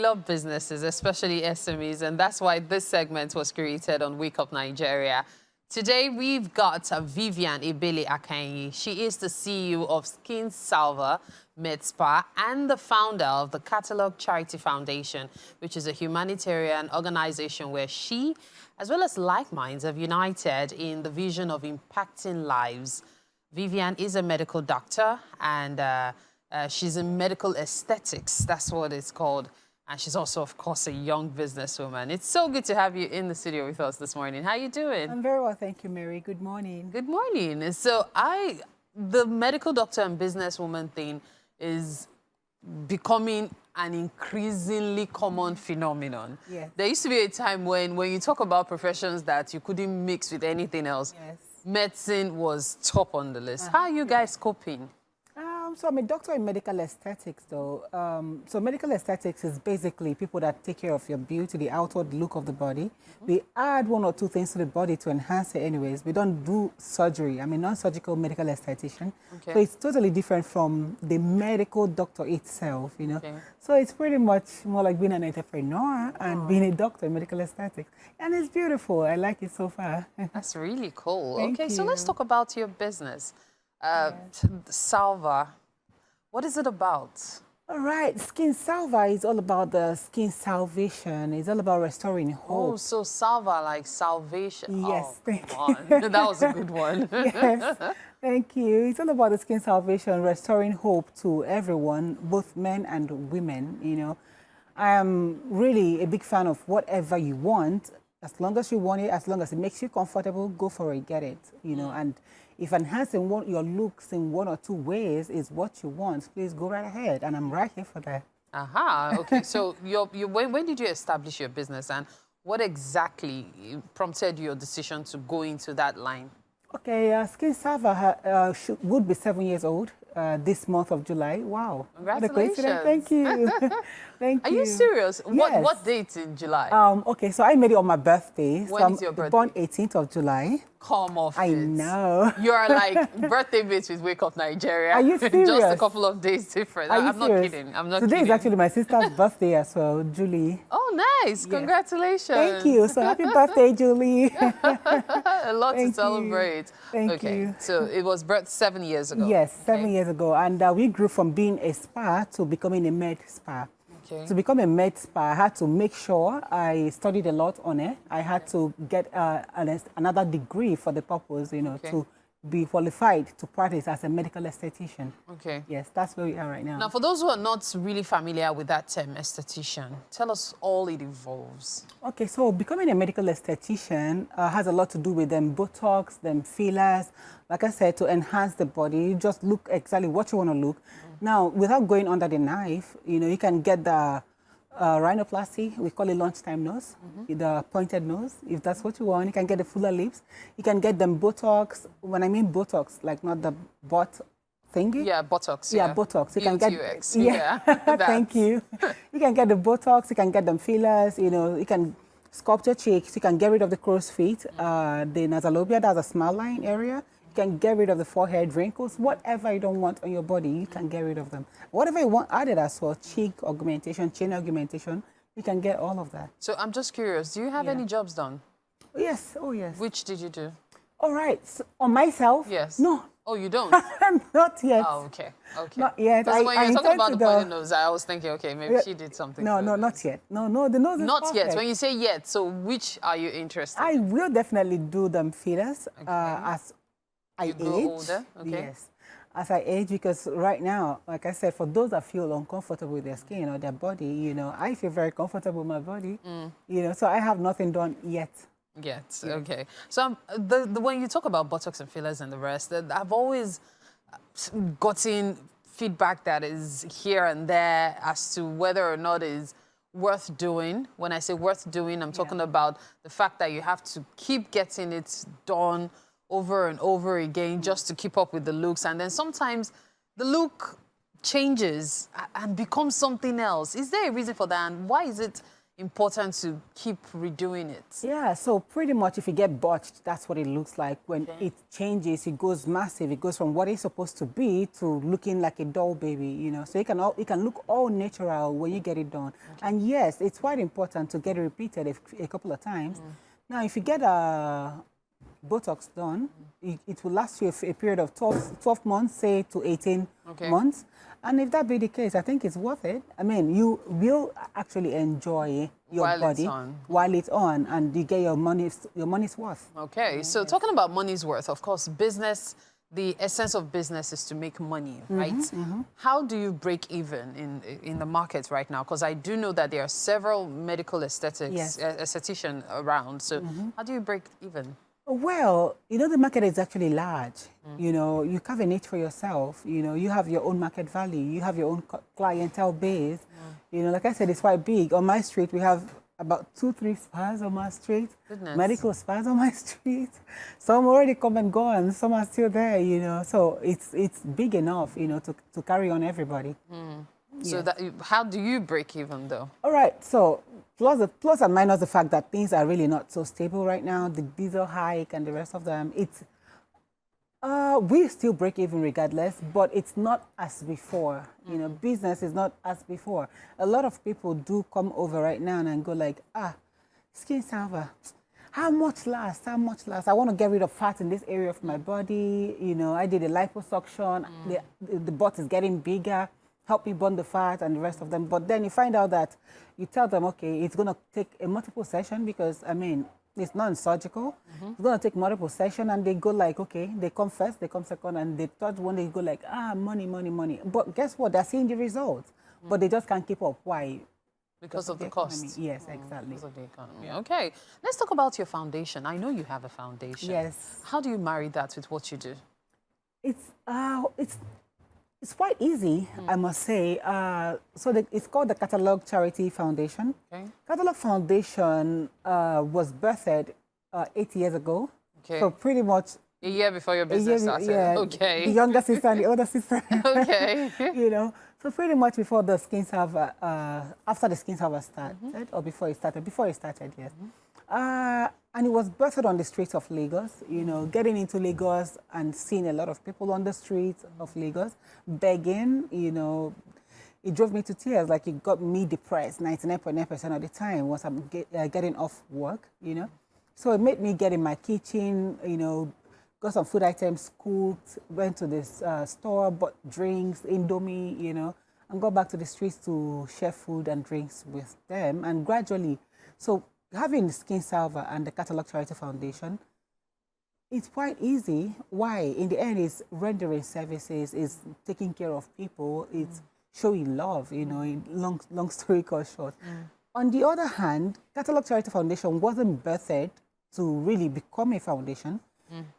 love businesses, especially SMEs, and that's why this segment was created on Wake Up Nigeria. Today, we've got Vivian Akaenyi. She is the CEO of Skin Salva Med Spa and the founder of the Katalog Charity Foundation, which is a humanitarian organization where she, as well as like minds, have united in the vision of impacting lives. Vivian is a medical doctor, and she's in medical aesthetics. That's what it's called. And she's also, of course, a young businesswoman. It's so good to have you in the studio with us this morning. How are you doing? I'm very well, thank you, Mary. Good morning. Good morning. So the medical doctor and businesswoman thing is becoming an increasingly common phenomenon. Yes. There used to be a time when you talk about professions that you couldn't mix with anything else. Yes. Medicine was top on the list. How are you guys coping? So I'm a doctor in medical aesthetics, though. So medical aesthetics is basically people that take care of your beauty, the outward look of the body. We add one or two things to the body to enhance it anyways. We don't do surgery. I'm a non-surgical medical aesthetician. Okay. So it's totally different from the medical doctor itself, you know. Okay. So it's pretty much more like being an entrepreneur and being a doctor in medical aesthetics. And it's beautiful. I like it so far. That's really cool. Thank okay, you. So let's talk about your business. Salva. What is it about? All right, Skin Salva is all about the skin salvation. It's all about restoring hope. Oh, so Salva, like salvation. Yes, oh, thank you. That was a good one. Yes, thank you. It's all about the skin salvation, restoring hope to everyone, both men and women, you know. I am really a big fan of whatever you want. As long as you want it, as long as it makes you comfortable, go for it, get it, you know. And if enhancing your looks in one or two ways is what you want, please go right ahead. And I'm right here for that. Aha, okay. So when did you establish your business, and what exactly prompted your decision to go into that line? Okay, Skin Salva would be 7 years old this month of July. Wow. Congratulations. Thank you. Thank you. Are you serious? Yes. What date in July? Okay, so I made it on my birthday. When is your birthday? Born 18th of July. Come off it. I know. You are like birthday mates with Wake Up Nigeria. Are you serious? Just a couple of days different. I'm not kidding. I'm not kidding. Today is actually my sister's birthday as well, Julie. Oh, nice. Yes. Congratulations. Thank you. So happy birthday, Julie. A lot to celebrate. Thank you. So it was birthed 7 years ago. Yes, 7 years ago. And we grew from being a spa to becoming a med spa. Okay. To become a med spa, I had to make sure I studied a lot on it. I had to get another degree for the purpose, you know, to be qualified to practice as a medical esthetician. Okay. Yes, that's where we are right now. Now, for those who are not really familiar with that term, esthetician, tell us all it involves. Okay, so becoming a medical esthetician has a lot to do with them Botox, them fillers. Like I said, to enhance the body, you just look exactly what you want to look. Now, without going under the knife, you know, you can get the rhinoplasty, we call it lunchtime nose, the pointed nose, if that's what you want. You can get the fuller lips. You can get them Botox. When I mean Botox, like not the butt thingy. Yeah, Botox. Yeah, Botox. You can get. Yeah. Thank you. You can get the Botox. You can get them fillers. You know, you can sculpt your cheeks. You can get rid of the crow's feet, the nasalobia, that's a smile line area. You can get rid of the forehead wrinkles, whatever you don't want on your body, you can get rid of them. Whatever you want added as well, cheek augmentation, chin augmentation, you can get all of that. So I'm just curious, do you have any jobs done? Yes, oh yes. Which did you do? All right, so on myself? Yes. No. Oh, you don't? Not yet. Oh, okay. Okay. Not yet. Because when you're talking about the pointed nose, I was thinking, okay, maybe she did something. No, not yet. No, the nose is not perfect. yet. When you say yet, so which are you interested in? I will definitely do them fillers as I age. Older? Okay. Yes, as I age, because right now, like I said, for those that feel uncomfortable with their skin or their body, you know, I feel very comfortable with my body, you know, so I have nothing done yet. Yes, okay. So when you talk about Botox and fillers and the rest, I've always gotten feedback that is here and there as to whether or not it's worth doing. When I say worth doing, I'm talking about the fact that you have to keep getting it done over and over again just to keep up with the looks. And then sometimes the look changes and becomes something else. Is there a reason for that? And why is it important to keep redoing it? Yeah, so pretty much if you get botched, that's what it looks like. When it changes, it goes massive. It goes from what it's supposed to be to looking like a doll baby, you know. So it can look all natural when you get it done. And yes, it's quite important to get it repeated a couple of times. Now, if you get a Botox done, it will last you a period of 12 months, say to 18 months. And if that be the case, I think it's worth it. I mean, you will actually enjoy your body while it's on, and you get your money's worth. Okay, so talking about money's worth, of course, business, the essence of business is to make money, right? How do you break even in the market right now? Because I do know that there are several medical aesthetics esthetician around. So how do you break even? Well, you know, the market is actually large. You know, you carve a niche for yourself. You know, you have your own market value. You have your own clientele base. You know, like I said, it's quite big. On my street, we have about 2-3 spas on my street. Goodness. Medical spas on my street. Some already come and gone. Some are still there, you know. So it's big enough, you know, to carry on everybody. So how do you break even, though? All right, so plus and minus the fact that things are really not so stable right now, the diesel hike and the rest of them, we still break even regardless, but it's not as before. You know, business is not as before. A lot of people do come over right now and go like, skin salver, how much last? How much last? I want to get rid of fat in this area of my body. You know, I did a liposuction, the butt is getting bigger. Help me burn the fat and the rest of them. But then you find out that you tell them, okay, it's going to take a multiple session because, I mean, it's non-surgical. It's going to take multiple session, and they go like, okay, they come first, they come second, and the third one, they go like, money, money, money. But guess what? They're seeing the results, but they just can't keep up. Why? Because of the cost. Yes, exactly. Because of the economy. Okay, let's talk about your foundation. I know you have a foundation. Yes. How do you marry that with what you do? It's quite easy, I must say. It's called the Katalog Charity Foundation. Okay. Katalog Foundation was birthed 8 years ago. Okay. So pretty much a year before your business started. Yeah, okay. The younger sister and the older sister. Okay. You know, so pretty much before the Skin Salver, after the Skin Salver started, or before it started? Before it started, yes. And it was birthed on the streets of Lagos, you know, getting into Lagos and seeing a lot of people on the streets of Lagos begging, you know. It drove me to tears, like it got me depressed 99.9% of the time once I'm getting off work, you know. So it made me get in my kitchen, you know, got some food items cooked, went to this store, bought drinks, Indomie, you know, and got back to the streets to share food and drinks with them. And gradually, so having the Skin Salver and the Katalog Charity Foundation, it's quite easy. Why? In the end, it's rendering services, it's taking care of people, it's showing love, you know, in long story short. On the other hand, Katalog Charity Foundation wasn't birthed to really become a foundation.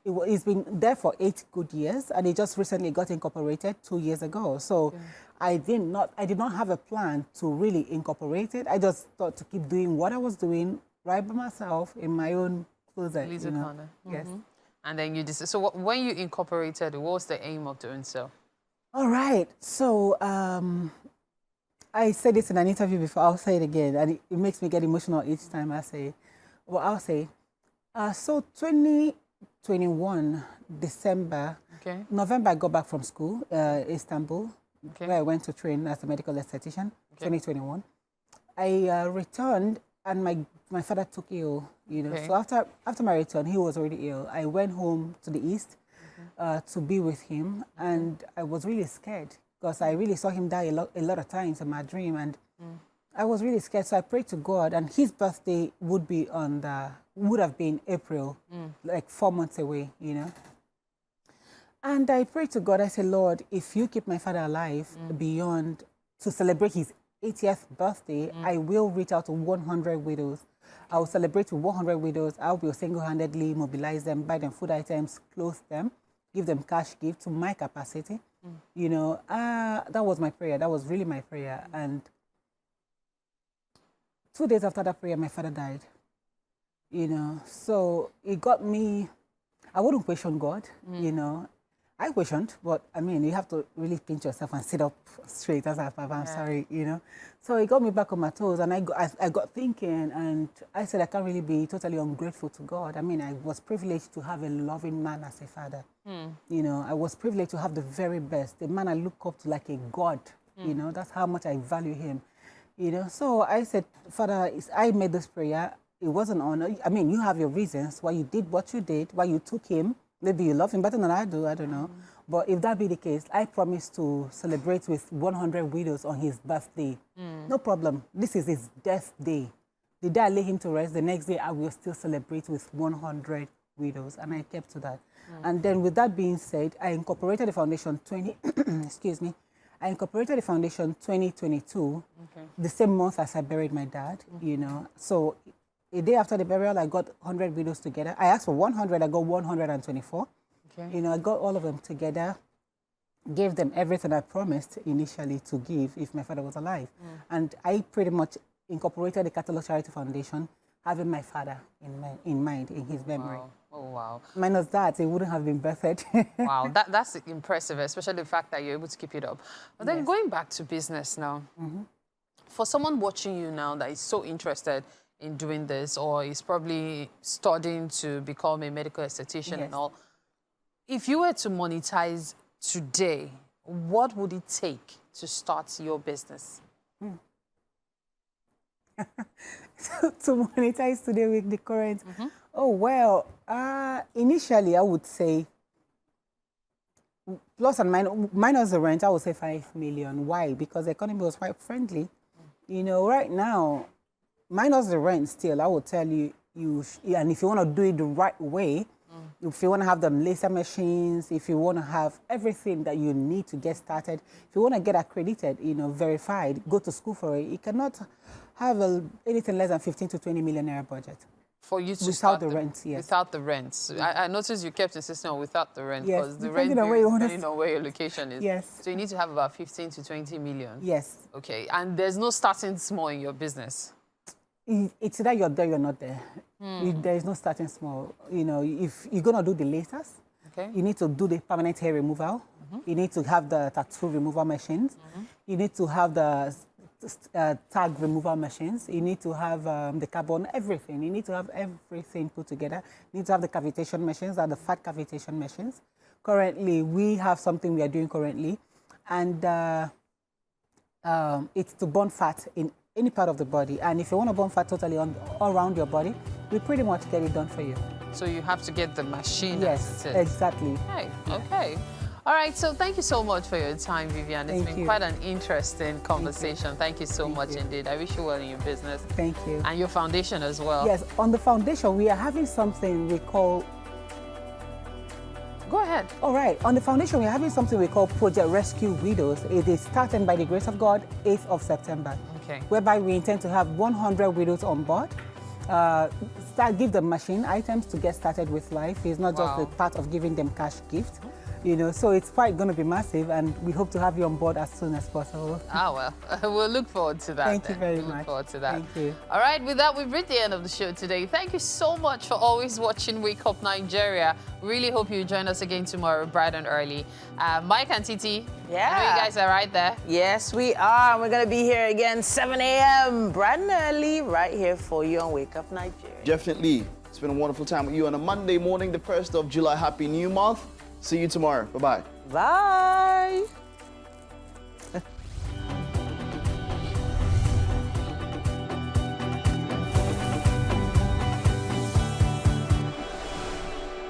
It's been there for 8 good years, and it just recently got incorporated 2 years ago. So I did not have a plan to really incorporate it. I just thought to keep doing what I was doing right by myself in my own closet. You know? Yes. And then you decided. So when you incorporated, what was the aim of doing so? All right. So I said this in an interview before. I'll say it again, and it makes me get emotional each time I say it. Well, I'll say, so 2021, December, November, I got back from school, Istanbul, where I went to train as a medical aesthetician, 2021. I returned, and my father took ill, you know. So after my return, he was already ill. I went home to the East to be with him, and I was really scared because I really saw him die a lot of times in my dream, and I was really scared. So I prayed to God, and his birthday would have been April, like 4 months away, you know. And I prayed to God. I said, Lord, if you keep my father alive beyond to celebrate his 80th birthday, I will reach out to 100 widows. I will celebrate with 100 widows. I will single-handedly mobilize them, buy them food items, clothe them, give them cash gift to my capacity. You know, that was my prayer. That was really my prayer. And 2 days after that prayer, my father died. You know, so it got me, I wouldn't question God, you know. I questioned, but I mean, you have to really pinch yourself and sit up straight. As I'm sorry, you know. So it got me back on my toes, and I got thinking, and I said I can't really be totally ungrateful to God. I mean, I was privileged to have a loving man as a father. You know, I was privileged to have the very best, a man I look up to like a God. You know, that's how much I value him. You know, so I said, Father, I made this prayer. It wasn't on. I mean, you have your reasons why you did what you did, why you took him. Maybe you love him better than I do, I don't know. But if that be the case, I promise to celebrate with 100 widows on his birthday. No problem. This is his death day. The day I lay him to rest, the next day I will still celebrate with 100 widows. And I kept to that. And then with that being said, I incorporated the foundation excuse me. I incorporated the foundation 2022, the same month as I buried my dad, you know. So a day after the burial, I got 100 widows together. I asked for 100, I got 124. Okay. You know, I got all of them together, gave them everything I promised initially to give if my father was alive. And I pretty much incorporated the Katalog Charity Foundation, having my father in mind, in his memory. Wow. Oh, wow. Minus that, it wouldn't have been birthed. Wow, that's impressive, especially the fact that you're able to keep it up. But then going back to business now, for someone watching you now that is so interested in doing this, or is probably studying to become a medical esthetician and all, if you were to monetize today, what would it take to start your business? To monetize today with the current, oh, well, initially I would say, plus and minus the rent, I would say 5 million. Why? Because the economy was quite friendly. You know, right now, minus the rent still, I would tell you, and if you want to do it the right way, if you want to have them laser machines, if you want to have everything that you need to get started, if you want to get accredited, you know, verified, go to school for it, you cannot have anything less than 15 to 20 million naira budget. For you to without the rent, yes. Without the rent. I noticed you kept insisting on without the rent, yes, because the rent depending on where your location is. Yes. So you need to have about 15 to 20 million. Yes. Okay, and there's no starting small in your business. It's either you're there, you're not there. There is no starting small. You know, if you're gonna do the lasers, you need to do the permanent hair removal. You need to have the tattoo removal machines. You need to have the tag removal machines. You need to have the carbon, everything. You need to have everything put together. You need to have the cavitation machines, the fat cavitation machines. Currently, we have something we are doing currently, and it's to burn fat in any part of the body. And if you want to burn fat totally all around your body, we pretty much get it done for you. So you have to get the machine. Yes, exactly. Okay, okay. All right, so thank you so much for your time, Vivian. It's been quite an interesting conversation. Thank you so much indeed. I wish you well in your business. Thank you. And your foundation as well. Yes, on the foundation, we are having something we call... Go ahead. All right, on the foundation, we're having something we call Project Rescue Widows. It is starting by the grace of God, 8th of September. Okay. Whereby we intend to have 100 widows on board. Give them machine items to get started with life. It's not just a part of giving them cash gift. You know, so it's quite going to be massive, and we hope to have you on board as soon as possible. Well, we'll look forward to that. Thank you very much. Look forward to that. Thank you. All right, with that, we've reached the end of the show today. Thank you so much for always watching Wake Up Nigeria. Really hope you join us again tomorrow, bright and early. Mike and Titi, I know you guys are right there. Yes, we are. We're going to be here again 7 a.m. bright and early, right here for you on Wake Up Nigeria. Definitely. It's been a wonderful time with you on a Monday morning, the 1st of July. Happy New Month. See you tomorrow. Bye-bye. Bye.